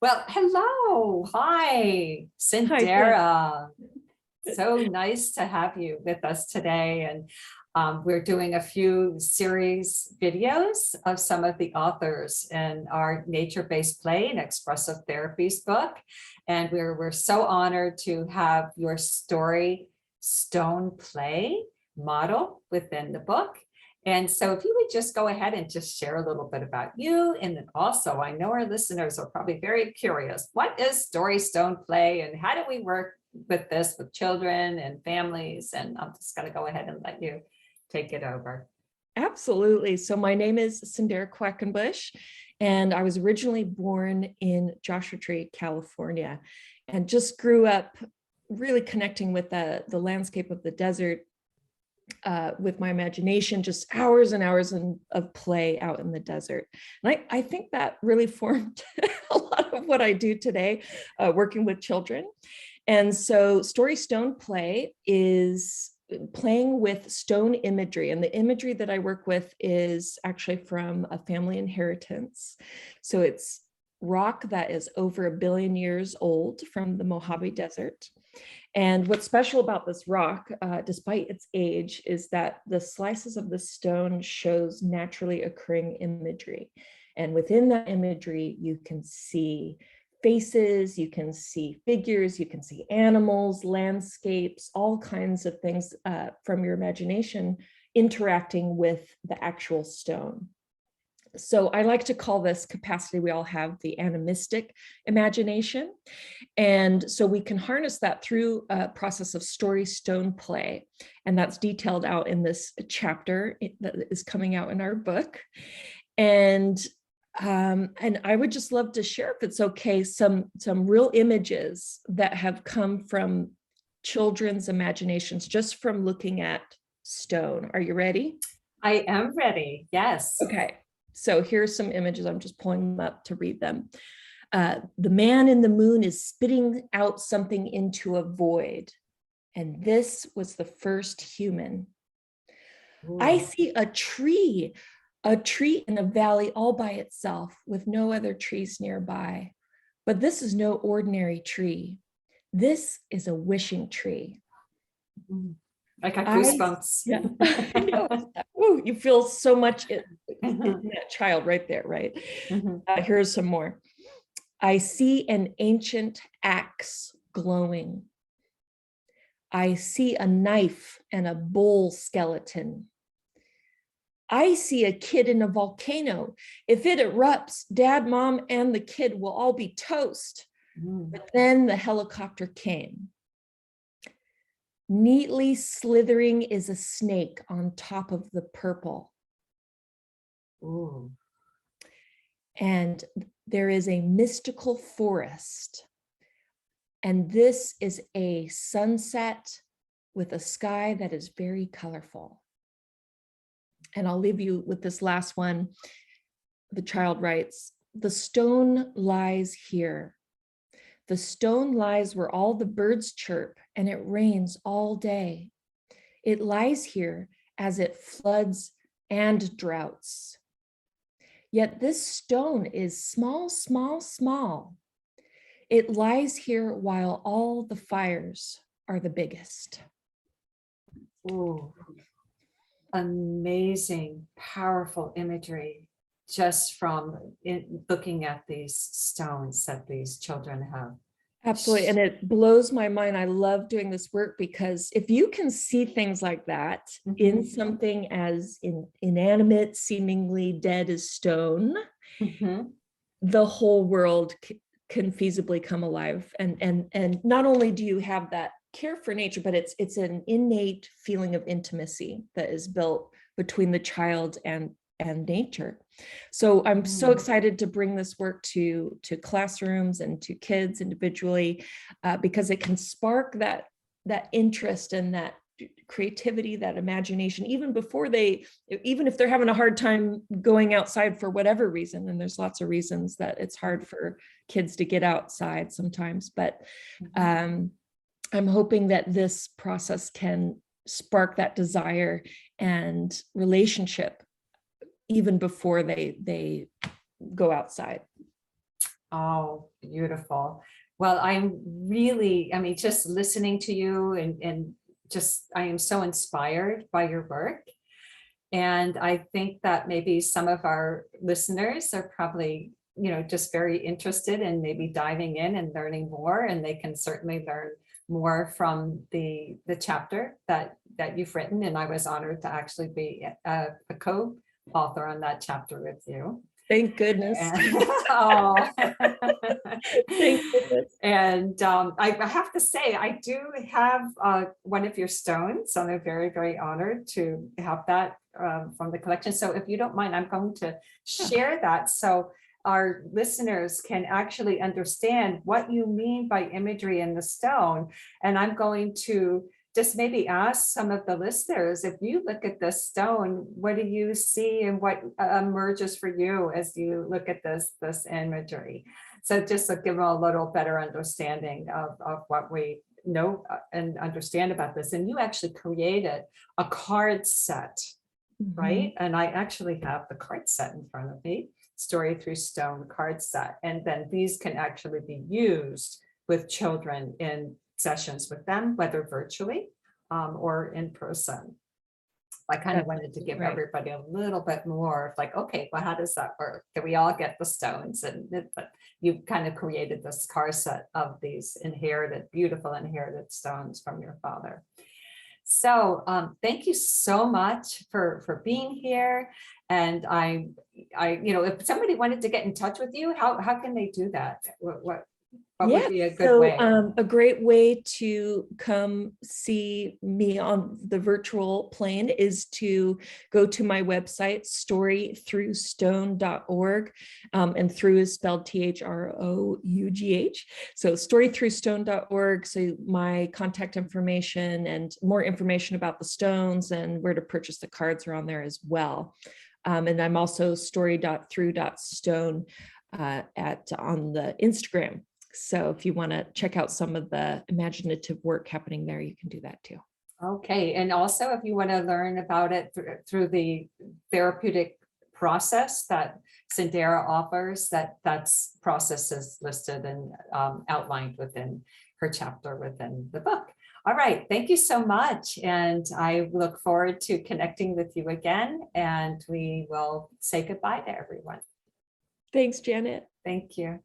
Well, hello. Hi, Hi, Jen. Cyndera. So nice to have you with us today. And we're doing a few series videos of some of the authors in our nature-based play and expressive therapies book. And we're so honored to have your story stone play model within the book. And so if you would just go ahead and just share a little bit about you. And then also, I know our listeners are probably very curious. What is Story Stone Play and how do we work with this with children and families? And I'm just going to go ahead and let you take it over. Absolutely. So my name is Cyndera Quackenbush, and I was originally born in Joshua Tree, California, and just grew up really connecting with the landscape of the desert with my imagination, just hours and hours of play out in the desert. And I think that really formed a lot of what I do today, working with children. And so Story Stone Play is playing with stone imagery. And the imagery that I work with is actually from a family inheritance. So it's rock that is over 1 billion years old from the Mojave Desert. And what's special about this rock, despite its age, is that the slices of the stone shows naturally occurring imagery. And within that imagery, you can see faces, you can see figures, you can see animals, landscapes, all kinds of things from your imagination interacting with the actual stone. So I like to call this capacity we all have the animistic imagination. And so we can harness that through a process of story stone play. And that's detailed out in this chapter that is coming out in our book. And I would just love to share, if it's okay, some real images that have come from children's imaginations just from looking at stone. Are you ready? I am ready. Yes. Okay. So here's some images. I'm just pulling them up to read them. The man in the moon is spitting out something into a void. And this was the first human. Ooh. I see a tree in a valley all by itself with no other trees nearby. But this is no ordinary tree. This is a wishing tree. I got goosebumps. Yeah. I know. Ooh, you feel so much in that child right there, right? Here's some more. I see an ancient axe glowing. I see a knife and a bull skeleton. I see a kid in a volcano. If it erupts, dad, mom, and the kid will all be toast. But then the helicopter came. Neatly slithering is a snake on top of the purple. Ooh. And there is a mystical forest. And this is a sunset with a sky that is very colorful. And I'll leave you with this last one. The child writes, the stone lies here. The stone lies where all the birds chirp and it rains all day. It lies here as it floods and droughts. Yet this stone is small, small, small. It lies here while all the fires are the biggest. Ooh. Amazing, powerful imagery just from looking at these stones that these children have. Absolutely. And it blows my mind. I love doing this work because if you can see things like that in something as inanimate, seemingly dead as stone, the whole world can feasibly come alive. And not only do you have that care for nature, but it's an innate feeling of intimacy that is built between the child and nature. So I'm so excited to bring this work to classrooms and to kids individually, because it can spark that interest and that creativity, that imagination, even if they're having a hard time going outside for whatever reason. And there's lots of reasons that it's hard for kids to get outside sometimes, but I'm hoping that this process can spark that desire and relationship even before they go outside. Oh, beautiful. Well, I'm really, I mean, just listening to you and just, I am so inspired by your work. And I think that maybe some of our listeners are probably, just very interested in maybe diving in and learning more, and they can certainly learn more from the chapter that you've written. And I was honored to actually be a co-author on that chapter with you. Thank goodness. Oh. Thank goodness. And I have to say, I do have one of your stones, and I'm very, very honored to have that from the collection. So if you don't mind, I'm going to share that so our listeners can actually understand what you mean by imagery in the stone. And I'm going to just maybe ask some of the listeners, if you look at this stone, what do you see and what emerges for you as you look at this imagery? So just to give them a little better understanding of what we know and understand about this. And you actually created a card set, right? And I actually have the card set in front of me, Story Through Stone card set. And then these can actually be used with children in sessions with them, whether virtually or in person. I kind of wanted to give everybody a little bit more of like, okay, well, how does that work? Can we all get the stones? But you kind of created this card set of these beautiful inherited stones from your father. So thank you so much for being here. And if somebody wanted to get in touch with you, how can they do that? What would be a good way? A great way to come see me on the virtual plane is to go to my website, storythroughstone.org, and through is spelled THROUGH. So storythroughstone.org. So my contact information and more information about the stones and where to purchase the cards are on there as well. And I'm also story.through.stone on the Instagram. So if you want to check out some of the imaginative work happening there, you can do that too. Okay. And also, if you want to learn about it through the therapeutic process that Cyndera offers, that's process is listed and outlined within her chapter within the book. All right. Thank you so much. And I look forward to connecting with you again. And we will say goodbye to everyone. Thanks, Janet. Thank you.